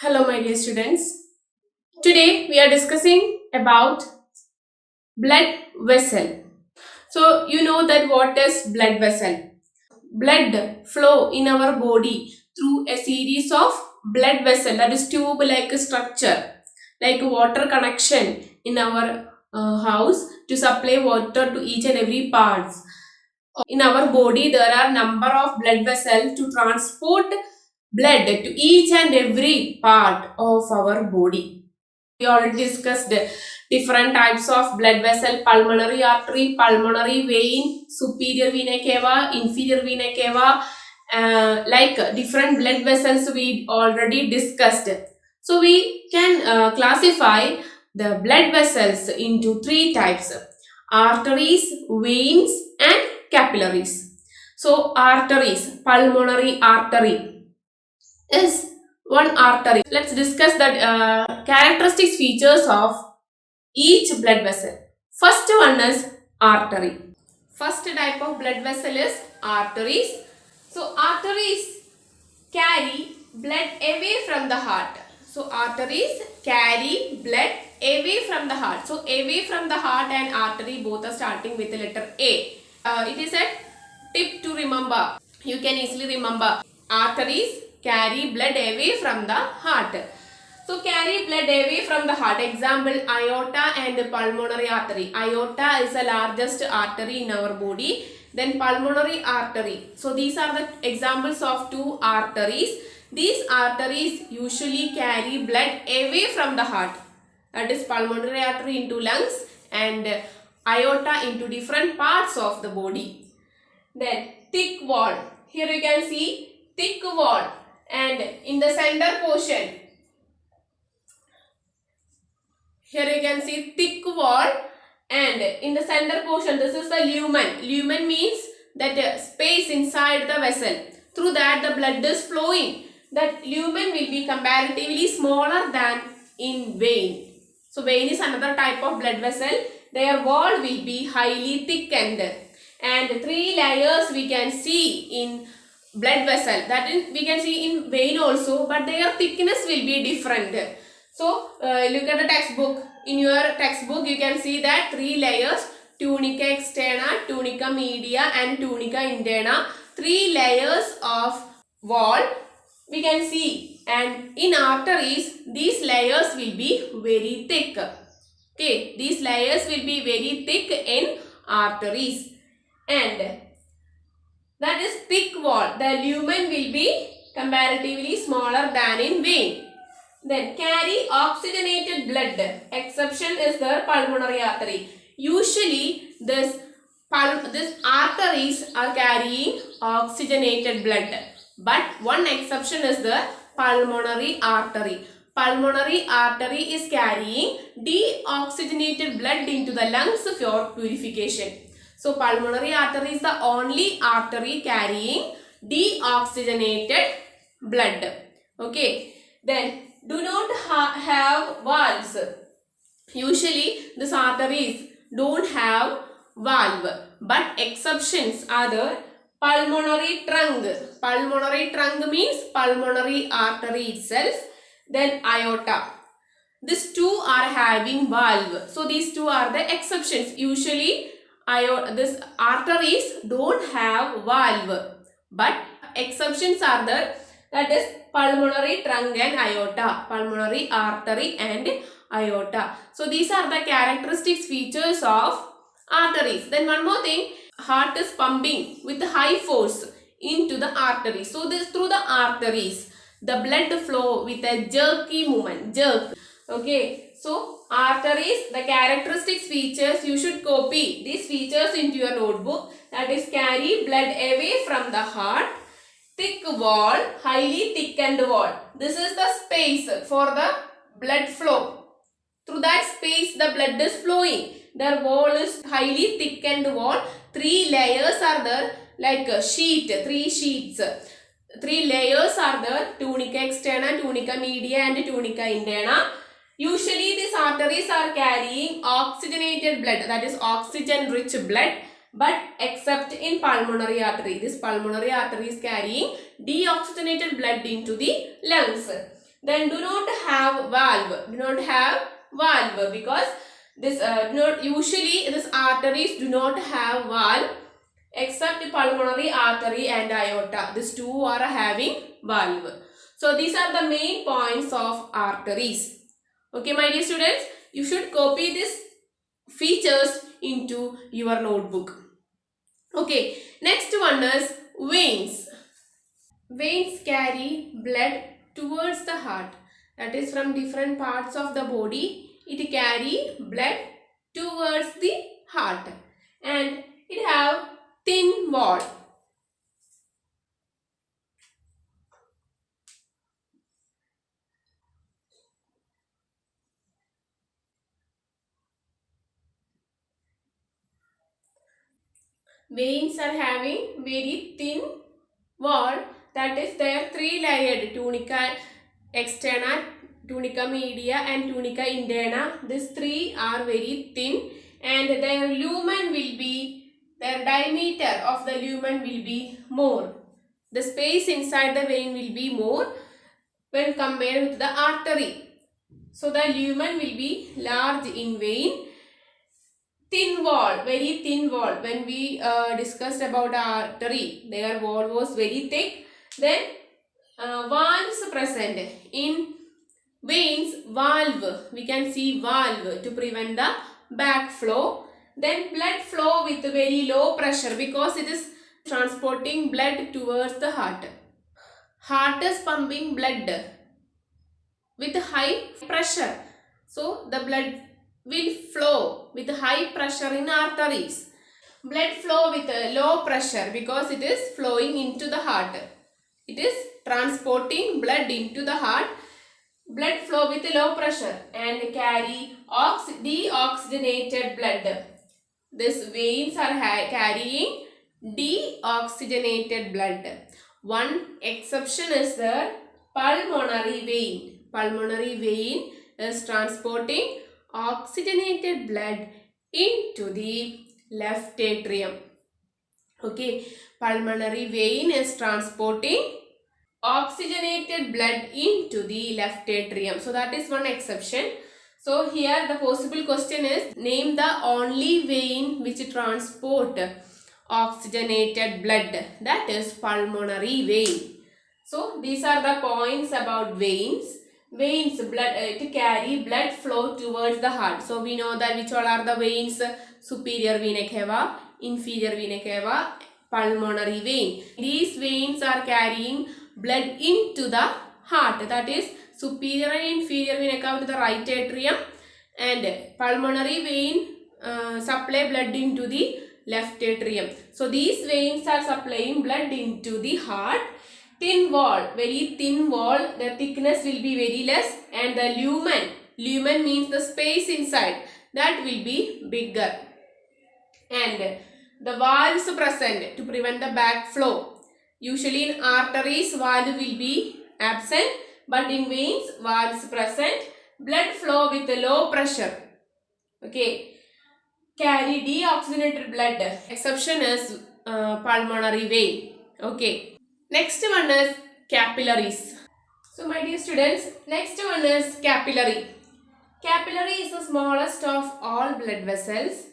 Hello my dear students. Today we are discussing about blood vessel. So you know that what is blood vessel? Blood flow in our body through a series of blood vessel, that is tube like structure, like water connection in our house to supply water to each and every parts. In our body there are number of blood vessels to transport blood to each and every part of our body. We already discussed different types of blood vessel: pulmonary artery, pulmonary vein, superior vena cava, inferior vena cava, like different blood vessels we already discussed. So we can classify the blood vessels into three types: arteries, veins and capillaries. So arteries, pulmonary artery is one artery. Let's discuss the characteristics features of each blood vessel. First one is artery. First type of blood vessel is arteries. So arteries carry blood away from the heart. So arteries carry blood away from the heart. So away from the heart and artery both are starting with the letter A. It is a tip to remember. You can easily remember. Arteries carry blood away from the heart. So carry blood away from the heart. Example, aorta and pulmonary artery. Aorta is the largest artery in our body. Then pulmonary artery. So these are the examples of two arteries. These arteries usually carry blood away from the heart. That is pulmonary artery into lungs and aorta into different parts of the body. Then thick wall. Here you can see thick wall, and in the center portion, here you can see thick wall, and in the center portion this is the lumen. Lumen means that space inside the vessel. Through that the blood is flowing. That lumen will be comparatively smaller than in vein. So vein is another type of blood vessel. Their wall will be highly thickened, and three layers we can see in blood vessel. That is, we can see in vein also, but their thickness will be different. So look at the textbook. In your textbook you can see that three layers: tunica externa, tunica media and tunica interna. Three layers of wall we can see, and in arteries these layers will be very thick. Okay, these layers will be very thick in arteries, and that is thick wall. The lumen will be comparatively smaller than in vein. Then carry oxygenated blood. Exception is the pulmonary artery. Usually this arteries are carrying oxygenated blood. But one exception is the pulmonary artery. Pulmonary artery is carrying deoxygenated blood into the lungs for purification. So pulmonary artery is the only artery carrying deoxygenated blood. Okay. Then do not have valves. Usually these arteries don't have valve, but exceptions are the pulmonary trunk. Pulmonary trunk means pulmonary artery itself. Then aorta. These two are having valve. So these two are the exceptions. Usually these arteries don't have valve, but exceptions are there. That is pulmonary trunk and aorta. Pulmonary artery and aorta. So these are the characteristics features of arteries. Then one more thing, heart is pumping with high force into the arteries. So this through the arteries the blood flow with a jerky movement. Jerk. Okay. So arteries, the characteristics features, you should copy these features into your notebook. That is carry blood away from the heart, thick wall, highly thickened wall. This is the space for the blood flow. Through that space the blood is flowing. The wall is highly thickened wall. Three layers are there, like a sheet, three sheets. Three layers are there: tunica externa, tunica media and tunica interna. Usually these arteries are carrying oxygenated blood, that is oxygen rich blood, but except in pulmonary artery. This pulmonary artery is carrying deoxygenated blood into the lungs. then do not have valve. Do not have valve because this usually this arteries do not have valve except pulmonary artery and aorta. These two are having valve. So these are the main points of arteries. Okay, my dear students, you should copy these features into your notebook. Okay, next one is veins. Veins carry blood towards the heart. That is, from different parts of the body, it carry blood towards the heart, and it have thin wall. Veins are having very thin wall, that is their three-layered tunica externa, tunica media and tunica interna. These three are very thin, and their lumen will be, their diameter of the lumen will be more. The space inside the vein will be more when compared with the artery. So the lumen will be large in vein. Thin wall, very thin wall. When we discussed about artery, their wall was very thick. Then valves present in veins. Valve, we can see valve to prevent the backflow. Then blood flow with very low pressure because it is transporting blood towards the heart. Heart is pumping blood with high pressure. So the blood will flow with high pressure in arteries. Blood flow with low pressure because it is flowing into the heart. It is transporting blood into the heart. Blood flow with low pressure and carry deoxygenated blood. These veins are carrying deoxygenated blood. One exception is the pulmonary vein. Pulmonary vein is transporting oxygenated blood into the left atrium. Okay, pulmonary vein is transporting oxygenated blood into the left atrium. So that is one exception. So here the possible question is, name the only vein which transport oxygenated blood, that is pulmonary vein. So these are the points about veins. Veins, blood to carry blood flow towards the heart. So we know that which all are the veins: superior vena cava, inferior vena cava, pulmonary vein. These veins are carrying blood into the heart, that is superior and inferior vena cava to the right atrium, and pulmonary vein supply blood into the left atrium. So these veins are supplying blood into the heart. Thin wall, very thin wall, the thickness will be very less, and the lumen means the space inside, that will be bigger. And the valves present to prevent the backflow. Usually in arteries valve will be absent, but in veins valves present. Blood flow with low pressure. Okay, carry deoxygenated blood. Exception is pulmonary vein. Okay. Next one is capillaries. So my dear students, next one is capillary. Capillary is the smallest of all blood vessels.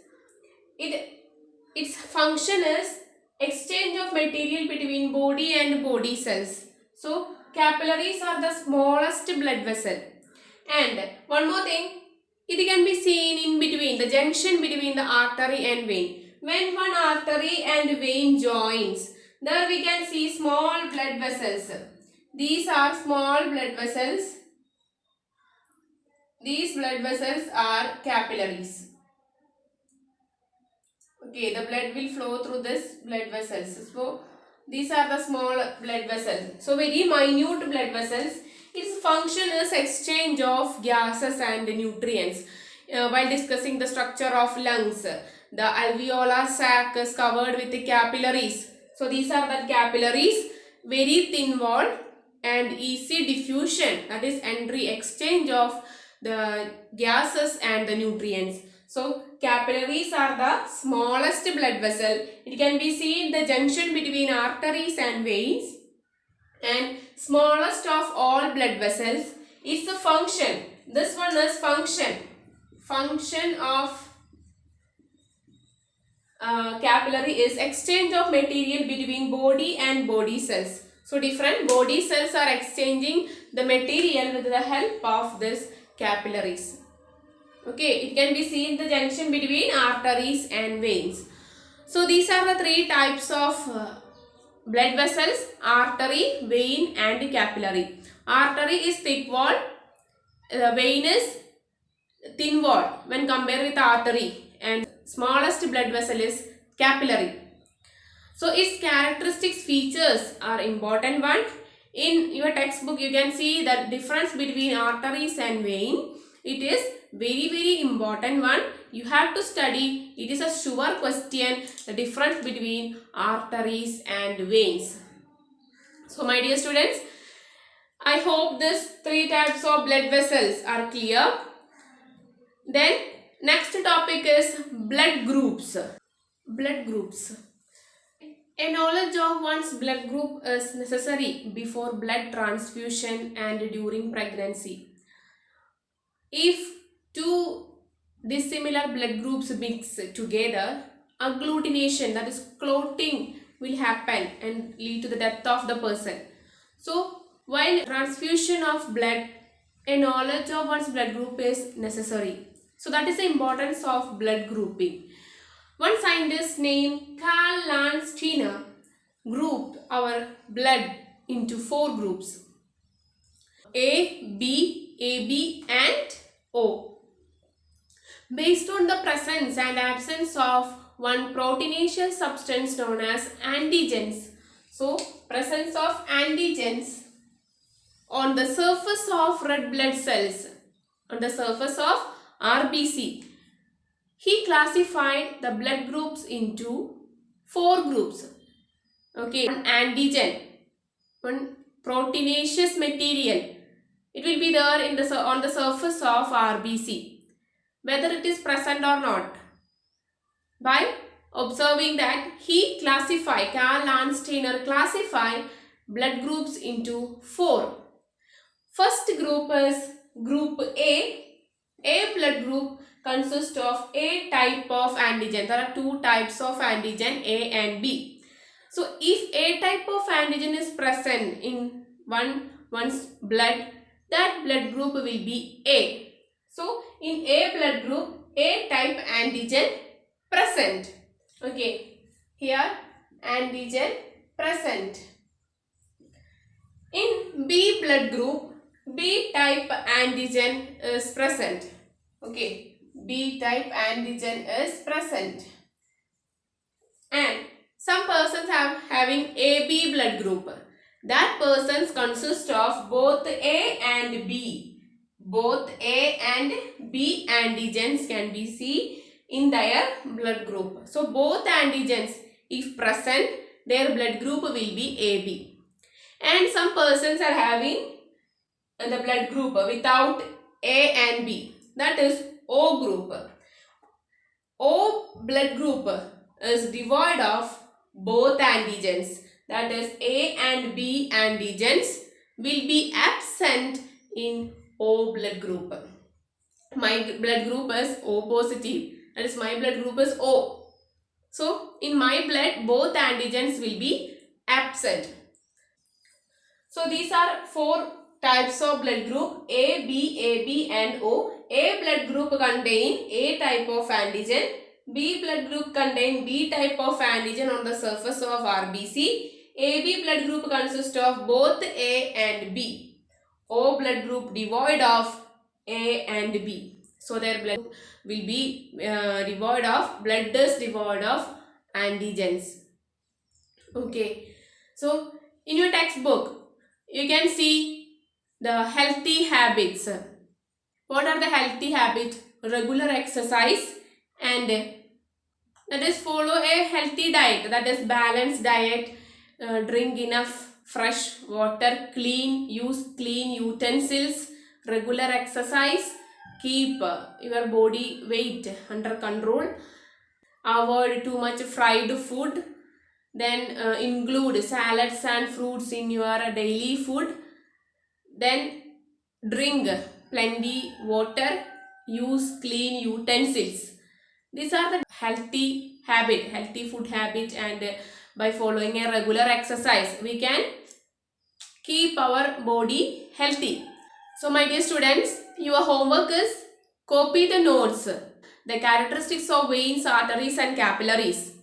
Its function is exchange of material between body and body cells. So capillaries are the smallest blood vessel. And one more thing, it can be seen in between, the junction between the artery and vein. When one artery and vein joins, there we can see small blood vessels. These are small blood vessels. These blood vessels are capillaries. Okay, the blood will flow through this blood vessels. So these are the small blood vessels. So very minute blood vessels. Its function is exchange of gases and nutrients. While discussing the structure of lungs, the alveolar sac is covered with the capillaries. So these are the capillaries, very thin wall and easy diffusion, that is entry exchange of the gases and the nutrients. So capillaries are the smallest blood vessel. It can be seen the junction between arteries and veins, and smallest of all blood vessels. It's the function. This one is function. Function of capillary is exchange of material between body and body cells. So different body cells are exchanging the material with the help of this capillaries. Okay, it can be seen the junction between arteries and veins. So these are the three types of blood vessels: artery, vein and capillary. Artery is thick wall, vein is thin wall when compared with artery, and smallest blood vessel is capillary. So its characteristics features are important one. In your textbook you can see the difference between arteries and vein. It is very important one. You have to study. It is a sure question, the difference between arteries and veins. So my dear students, I hope these three types of blood vessels are clear. Then next topic is blood groups. Blood groups. A knowledge of one's blood group is necessary before blood transfusion and during pregnancy. If two dissimilar blood groups mix together, agglutination, that is clotting, will happen and lead to the death of the person. So while transfusion of blood, a knowledge of one's blood group is necessary. So that is the importance of blood grouping. One scientist named Karl Landsteiner grouped our blood into 4 groups: A, B, AB and O, based on the presence and absence of one proteinaceous substance known as antigens. So presence of antigens on the surface of red blood cells, on the surface of RBC. He classified the blood groups into 4 groups. Okay, one antigen, one proteinaceous material. It will be there in on the surface of RBC, whether it is present or not. By observing that, Karl Landsteiner classified blood groups into 4. First group is group A. A blood group consists of A type of antigen. There are 2 types of antigen, A and B. So if A type of antigen is present in one's blood, that blood group will be A. So in A blood group, A type antigen present. Okay, here antigen present. In B blood group, B type antigen is present. Okay, B type antigen is present. And some persons having AB blood group. That persons consist of both A and B. Both A and B antigens can be seen in their blood group. So both antigens, if present, their blood group will be AB. And some persons are having the blood group without A and B. That is O group. O blood group is devoid of both antigens. That is A and B antigens will be absent in O blood group. My blood group is O positive. That is my blood group is O. So in my blood both antigens will be absent. So these are 4 types of blood group: A, B, AB and O. A blood group contain A type of antigen. B blood group contain B type of antigen on the surface of RBC. AB blood group consists of both A and B. O blood group devoid of A and B. So their blood will be devoid of, blood is devoid of antigens. Okay. So in your textbook, you can see the healthy habits. What are the healthy habits? Regular exercise and that is follow a healthy diet, that is balanced diet, drink enough fresh water, use clean utensils, regular exercise, keep your body weight under control, avoid too much fried food, then include salads and fruits in your daily food, then drink plenty water, use clean utensils. These are the healthy food habit, and by following a regular exercise, we can keep our body healthy. So my dear students, your homework is copy the notes, the characteristics of veins, arteries and capillaries.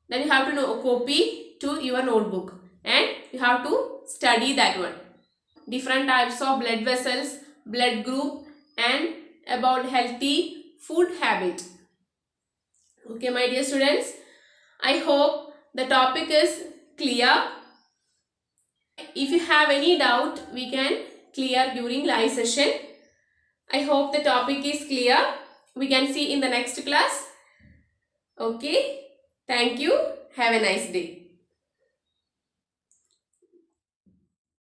Then you have to copy to your notebook and you have to study that one. Different types of blood vessels, blood group, and about healthy food habit. Okay, my dear students, I hope the topic is clear. If you have any doubt, we can clear during live session. I hope the topic is clear. We can see in the next class. Okay, thank you. Have a nice day.